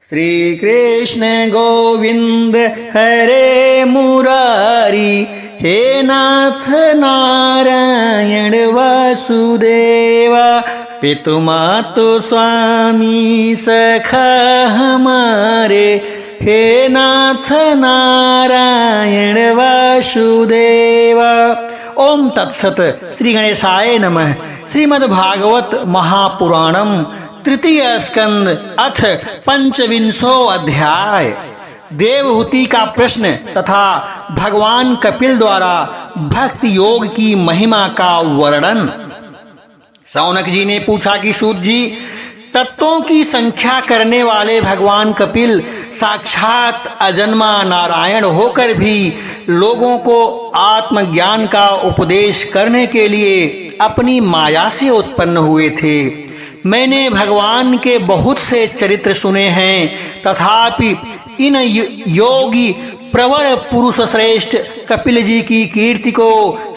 श्री कृष्ण गोविंद हरे मुरारी, हे नाथ नारायण वासुदेवा, पितु मातु स्वामी सखा हमारे, हे नाथ नारायण वासुदेवा। ओम तत्सत। श्री गणेशाय नमः। श्रीमद्भागवत महापुराणम तृतीय स्कंद अथ पंचविंशो अध्याय। देवहूति का प्रश्न तथा भगवान कपिल द्वारा भक्ति योग की महिमा का वर्णन। शौनक जी ने पूछा कि सूत जी, तत्वों की संख्या करने वाले भगवान कपिल साक्षात अजन्मा नारायण होकर भी लोगों को आत्मज्ञान का उपदेश करने के लिए अपनी माया से उत्पन्न हुए थे। मैंने भगवान के बहुत से चरित्र सुने हैं, तथापि इन योगी प्रवर पुरुष श्रेष्ठ कपिल जी की कीर्ति को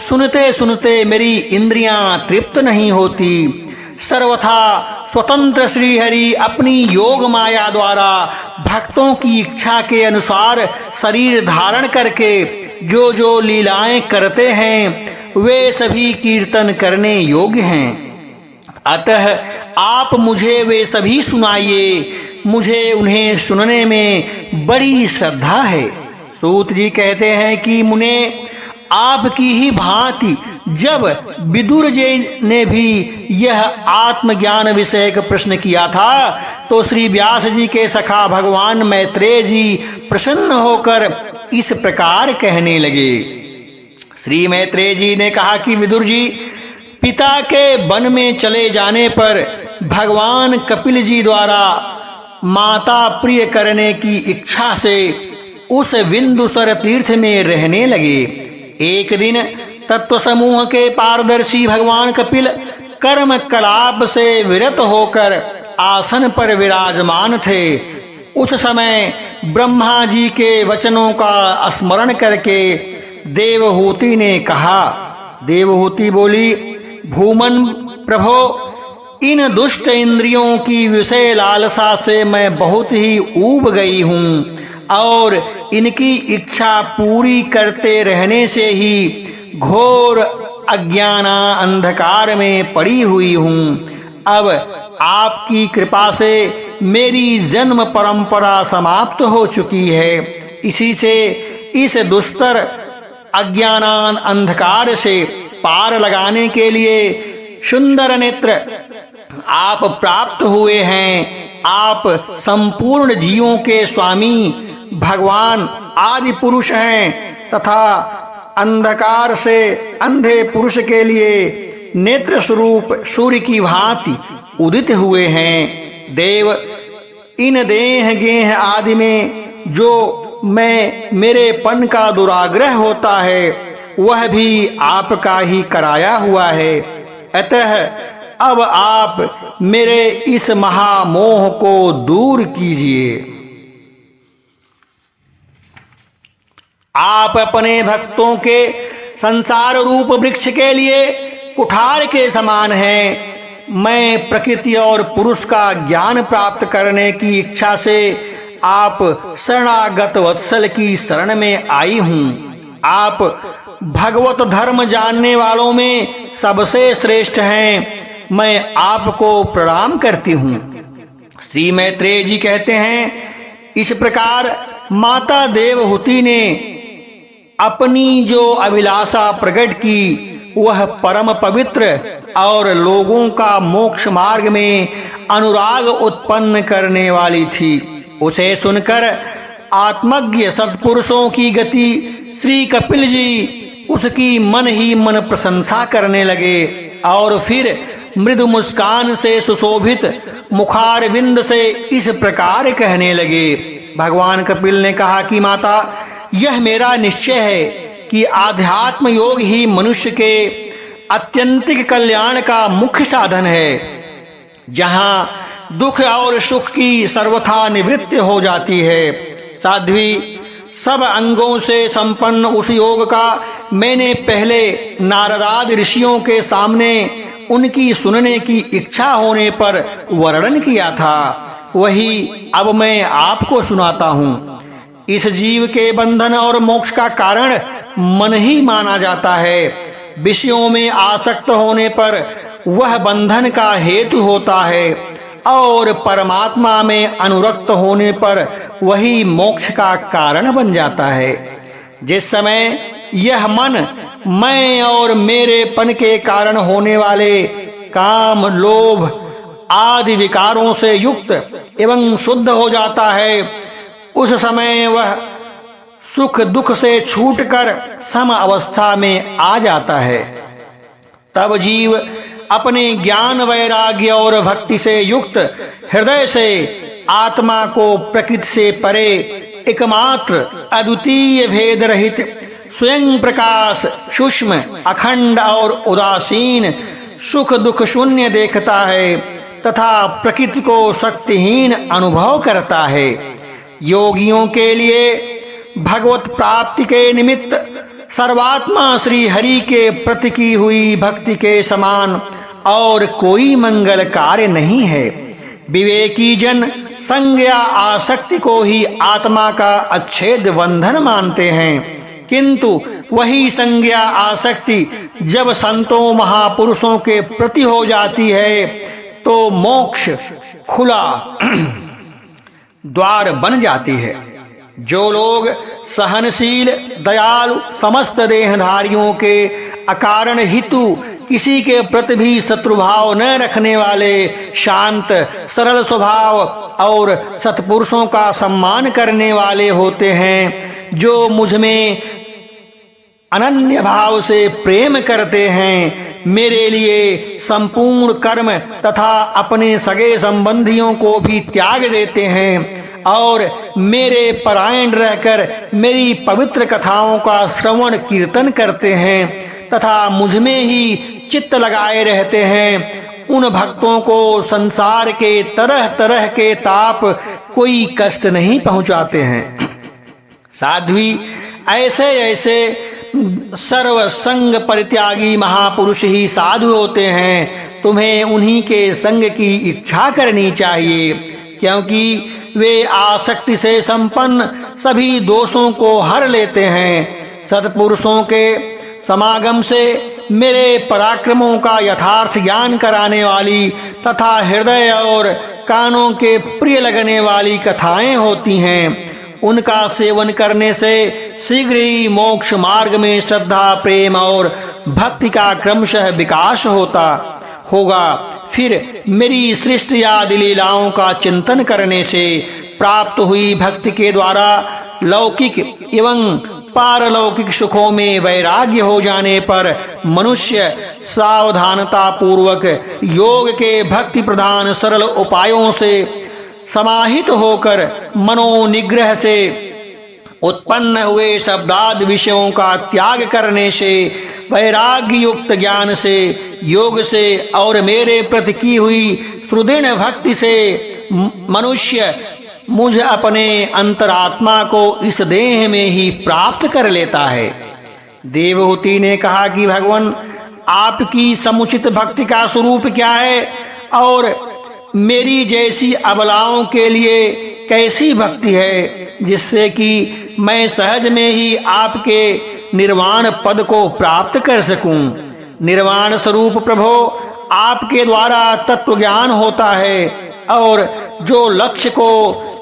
सुनते सुनते मेरी इंद्रियां तृप्त नहीं होती। सर्वथा स्वतंत्र श्रीहरि अपनी योग माया द्वारा भक्तों की इच्छा के अनुसार शरीर धारण करके जो जो लीलाएं करते हैं वे सभी कीर्तन करने योग्य हैं। अतः आप मुझे वे सभी सुनाइए, मुझे उन्हें सुनने में बड़ी श्रद्धा है। सूत जी कहते हैं कि मुने, आपकी ही भांति जब विदुर जी ने भी यह आत्मज्ञान विषयक प्रश्न किया था तो श्री व्यास जी के सखा भगवान मैत्रेय जी प्रसन्न होकर इस प्रकार कहने लगे। श्री मैत्रेय जी ने कहा कि विदुर जी, पिता के वन में चले जाने पर भगवान कपिल जी द्वारा माता प्रिय करने की इच्छा से उस बिंदुसर तीर्थ में रहने लगे। एक दिन तत्व समूह के पारदर्शी भगवान कपिल कर्म कलाप से विरत होकर आसन पर विराजमान थे। उस समय ब्रह्मा जी के वचनों का स्मरण करके देवहूति ने कहा। देवहूति बोली, भूमन प्रभो, इन दुष्ट इंद्रियों की विषय लालसा से मैं बहुत ही ऊब गई हूँ और इनकी इच्छा पूरी करते रहने से ही घोर अज्ञाना अंधकार में पड़ी हुई हूँ। अब आपकी कृपा से मेरी जन्म परंपरा समाप्त हो चुकी है। इसी से इस दुस्तर अज्ञानान अंधकार से पार लगाने के लिए सुंदर नेत्र आप प्राप्त हुए हैं। आप संपूर्ण जीवों के स्वामी भगवान आदि पुरुष हैं तथा अंधकार से अंधे पुरुष के लिए नेत्र स्वरूप सूर्य की भांति उदित हुए हैं। देव, इन देह गेह आदि में जो मेरे पन का दुराग्रह होता है वह भी आपका ही कराया हुआ है। अतः अब आप मेरे इस महामोह को दूर कीजिए। आप अपने भक्तों के संसार रूप वृक्ष के लिए कुठार के समान हैं। मैं प्रकृति और पुरुष का ज्ञान प्राप्त करने की इच्छा से आप शरणागत वत्सल की शरण में आई हूँ। आप भगवत धर्म जानने वालों में सबसे श्रेष्ठ हैं। मैं आपको प्रणाम करती हूँ। श्री मैत्रेय जी कहते हैं, इस प्रकार माता देवहूति ने अपनी जो अभिलाषा प्रकट की वह परम पवित्र और लोगों का मोक्ष मार्ग में अनुराग उत्पन्न करने वाली थी। उसे सुनकर आत्मज्ञ सत्पुरुषों की गति श्री कपिल जी उसकी मन ही मन प्रशंसा करने लगे और फिर मृदु मुस्कान से सुशोभित मुखारविंद से इस प्रकार कहने लगे। भगवान कपिल ने कहा कि माता, यह मेरा निश्चय है कि आध्यात्म योग ही मनुष्य के अत्यंतिक कल्याण का मुख्य साधन है, जहाँ दुख और सुख की सर्वथा निवृत्ति हो जाती है। साध्वी, सब अंगों से संपन्न उस योग का मैंने पहले नारदादि ऋषियों के सामने उनकी सुनने की इच्छा होने पर वर्णन किया था। वही अब मैं आपको सुनाता हूँ। इस जीव के बंधन और मोक्ष का कारण मन ही माना जाता है। विषयों में आसक्त होने पर वह बंधन का हेतु होता है और परमात्मा में अनुरक्त होने पर वही मोक्ष का कारण बन जाता है। जिस समय यह मन मैं और मेरेपन के कारण होने वाले काम, लोभ आदि विकारों से युक्त एवं शुद्ध हो जाता है, उस समय वह सुख दुख से छूटकर सम अवस्था में आ जाता है। तब जीव अपने ज्ञान, वैराग्य और भक्ति से युक्त हृदय से आत्मा को प्रकृति से परे एकमात्र अद्वितीय भेद रहित स्वयं प्रकाश, सूक्ष्म, अखंड और उदासीन, सुख दुख शून्य देखता है तथा प्रकृति को शक्तिहीन अनुभव करता है। योगियों के लिए भगवत प्राप्ति के निमित्त सर्वात्मा श्री हरि के प्रति की हुई भक्ति के समान और कोई मंगल कार्य नहीं है। विवेकी जन संग या आसक्ति को ही आत्मा का अच्छेद बंधन मानते हैं, किंतु वही संज्ञा आसक्ति जब संतों महापुरुषों के प्रति हो जाती है तो मोक्ष खुला द्वार बन जाती है। जो लोग सहनशील, दयालु, समस्त देहधारियों के अकारण हितु किसी के प्रति भी शत्रुभाव न रखने वाले, शांत सरल स्वभाव और सत्पुरुषों का सम्मान करने वाले होते हैं, जो मुझ में अनन्य भाव से प्रेम करते हैं, मेरे लिए संपूर्ण कर्म तथा अपने सगे संबंधियों को भी त्याग देते हैं और मेरे परायण रहकर मेरी पवित्र कथाओं का श्रवण कीर्तन करते हैं तथा मुझ में ही चित्त लगाए रहते हैं, उन भक्तों को संसार के तरह तरह के ताप कोई कष्ट नहीं पहुंचाते हैं। साध्वी ऐसे ऐसे सर्व संग परित्यागी महापुरुष ही साधु होते हैं। तुम्हें उन्हीं के संग की इच्छा करनी चाहिए, क्योंकि वे आसक्ति से संपन्न सभी दोषों को हर लेते हैं। सत्पुरुषों के समागम से मेरे पराक्रमों का यथार्थ ज्ञान कराने वाली तथा हृदय और कानों के प्रिय लगने वाली कथाएं होती हैं। उनका सेवन करने से शीघ्र ही मोक्ष मार्ग में श्रद्धा, प्रेम और भक्ति का क्रमशः विकास होगा। फिर मेरी सृष्टि आदि लीलाओं का चिंतन करने से प्राप्त हुई भक्ति के द्वारा लौकिक एवं पारलौकिक सुखों में वैराग्य हो जाने पर मनुष्य सावधानता पूर्वक योग के भक्ति प्रधान सरल उपायों से समाहित होकर मनोनिग्रह से उत्पन्न हुए शब्दादि विषयों का त्याग करने से, वैराग्य युक्त ज्ञान से, योग से और मेरे प्रति की हुई सुदृढ़ भक्ति से मनुष्य मुझ अपने अंतरात्मा को इस देह में ही प्राप्त कर लेता है। देवहूति ने कहा कि भगवान, आपकी समुचित भक्ति का स्वरूप क्या है और मेरी जैसी अबलाओं के लिए कैसी भक्ति है, जिससे कि मैं सहज में ही आपके निर्वाण पद को प्राप्त कर सकूं। निर्वाण स्वरूप प्रभो, आपके द्वारा तत्व ज्ञान होता है और जो लक्ष्य को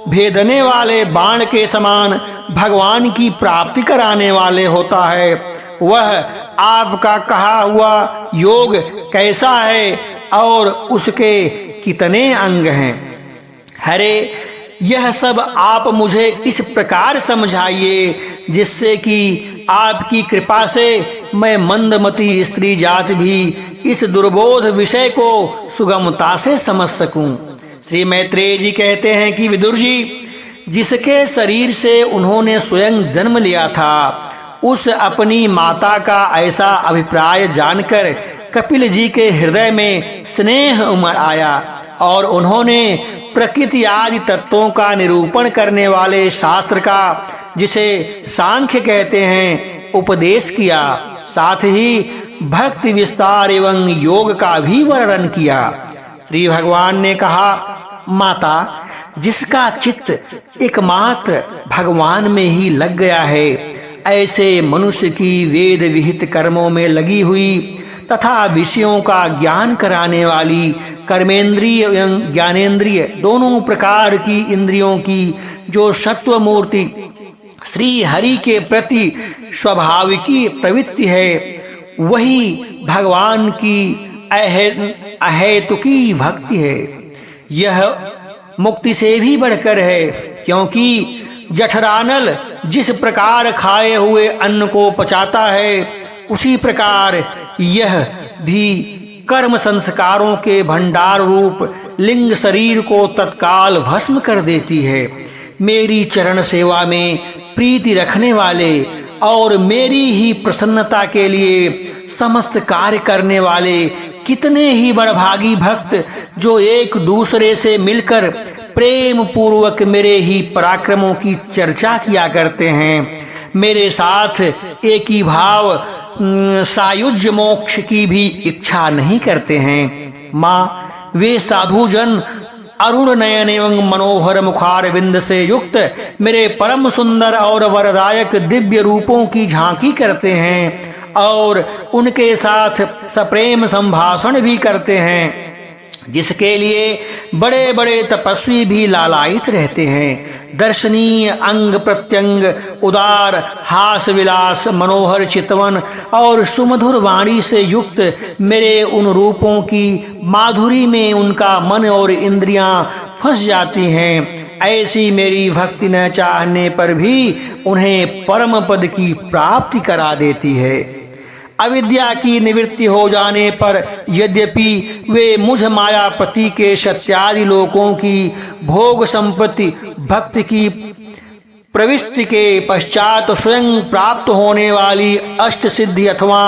भेदने वाले बाण के समान भगवान की प्राप्ति कराने वाले होता है, वह आपका कहा हुआ योग कैसा है और उसके कितने अंग हैं। हरे, यह सब आप मुझे इस प्रकार समझाइए जिससे कि आपकी कृपा से मैं मंदमती स्त्री जात भी इस दुर्बोध विषय को सुगमता से समझ सकूं। श्री मैत्रेय जी कहते हैं कि विदुर जी, जिसके शरीर से उन्होंने स्वयं जन्म लिया था, उस अपनी माता का ऐसा अभिप्राय जानकर कपिल जी के हृदय में स्नेह उमड़ आया और उन्होंने प्रकृति आदि तत्वों का निरूपण करने वाले शास्त्र का, जिसे सांख्य कहते हैं, उपदेश किया। साथ ही भक्ति विस्तार एवं योग का भी वर्णन किया। श्री भगवान ने कहा, माता, जिसका चित्त एकमात्र भगवान में ही लग गया है, ऐसे मनुष्य की वेद विहित कर्मों में लगी हुई तथा विषयों का ज्ञान कराने वाली कर्मेंद्रिय एवं ज्ञानेंद्रिय दोनों प्रकार की इंद्रियों की जो सत्व मूर्ति श्री हरि के प्रति स्वाभाविकी प्रवृत्ति है, वही भगवान की अहेतुकी भक्ति है। यह मुक्ति से भी बढ़कर है, क्योंकि जठरानल जिस प्रकार खाए हुए अन्न को पचाता है, उसी प्रकार यह भी कर्म संस्कारों के भंडार रूप लिंग शरीर को तत्काल भस्म कर देती है। मेरी चरण सेवा में प्रीति रखने वाले और मेरी ही प्रसन्नता के लिए समस्त कार्य करने वाले कितने ही बड़भागी भक्त जो एक दूसरे से मिलकर प्रेम पूर्वक मेरे ही पराक्रमों की चर्चा किया करते हैं, मेरे साथ एक ही भाव सायुज्य मोक्ष की भी इच्छा नहीं करते हैं। माँ, वे साधु जन अरुण नयन एवं मनोहर मुखार विंद से युक्त मेरे परम सुंदर और वरदायक दिव्य रूपों की झांकी करते हैं और उनके साथ सप्रेम संभाषण भी करते हैं, जिसके लिए बड़े बड़े तपस्वी भी लालायित रहते हैं। दर्शनीय अंग प्रत्यंग, उदार हास विलास, मनोहर चितवन और सुमधुर वाणी से युक्त मेरे उन रूपों की माधुरी में उनका मन और इंद्रियां फंस जाती हैं। ऐसी मेरी भक्ति न चाहने पर भी उन्हें परम पद की प्राप्ति करा देती है। अविद्या की निवृत्ति हो जाने पर यद्यपि वे मुझ मायापति के सत्यादि लोकों की भोग संपत्ति भक्ति की प्रविष्टि के पश्चात स्वयं प्राप्त होने वाली अष्ट सिद्धि अथवा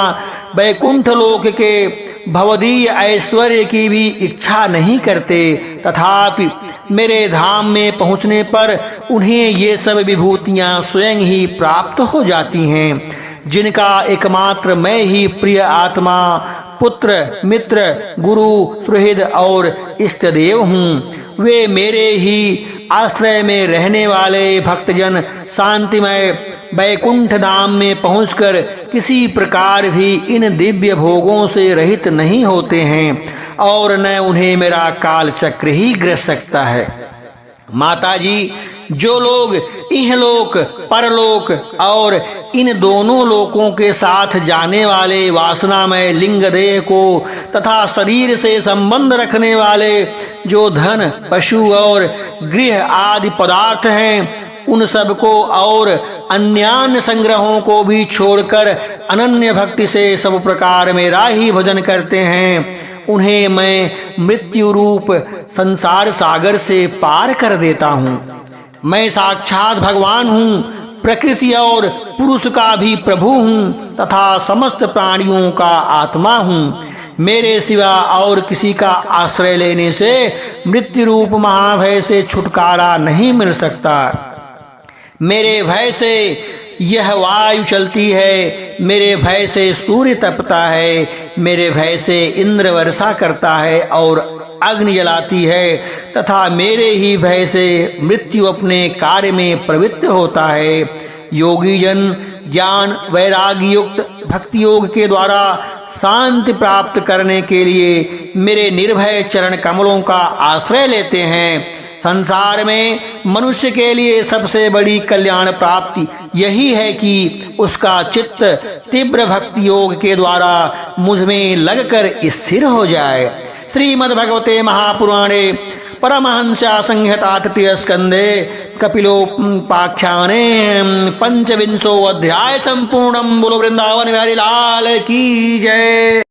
वैकुंठ लोक के भवदीय ऐश्वर्य की भी इच्छा नहीं करते, तथापि मेरे धाम में पहुँचने पर उन्हें ये सब विभूतियाँ स्वयं ही प्राप्त हो जाती हैं, जिनका एकमात्र मैं ही प्रिय आत्मा, पुत्र, मित्र, गुरु, सुहृद और इष्टदेव हूँ। वे मेरे ही आश्रय में रहने वाले भक्तजन शांतिमय वैकुंठ धाम में पहुंचकर किसी प्रकार भी इन दिव्य भोगों से रहित नहीं होते हैं और न उन्हें मेरा काल चक्र ही ग्रस सकता है। माता जी, जो लोग इहलोक परलोक और इन दोनों लोकों के साथ जाने वाले वासनामय लिंग देह को तथा शरीर से संबंध रखने वाले जो धन, पशु और गृह आदि पदार्थ हैं, उन सब को और अन्यान्य संग्रहों को भी छोड़कर अनन्य भक्ति से सब प्रकार मेरा ही भजन करते हैं, उन्हें मैं मृत्यु रूप संसार सागर से पार कर देता हूँ। मैं साक्षात भगवान हूँ, प्रकृति और पुरुष का भी प्रभु हूँ तथा समस्त प्राणियों का आत्मा हूँ। मेरे सिवा और किसी का आश्रय लेने से मृत्यु रूप महाभय से छुटकारा नहीं मिल सकता। मेरे भय से यह वायु चलती है, मेरे भय से सूर्य तपता है, मेरे भय से इंद्र वर्षा करता है और अग्नि जलाती है तथा मेरे ही भय से मृत्यु अपने कार्य में प्रवृत्त होता है। योगी जन ज्ञान वैराग्य युक्त भक्ति योग के द्वारा शांति प्राप्त करने के लिए मेरे निर्भय चरण कमलों का आश्रय लेते हैं। संसार में मनुष्य के लिए सबसे बड़ी कल्याण प्राप्ति यही है कि उसका चित्त तीव्र भक्ति योग के द्वारा मुझ में लगकर स्थिर हो जाए। श्रीमद्भगवते महापुराणे परमहंस्या संहिता तृतीय स्कंदे कपिलोपाख्याने पंचविंशो अध्याय संपूर्णं। बोलो वृंदावन बिहारी लाल की जय।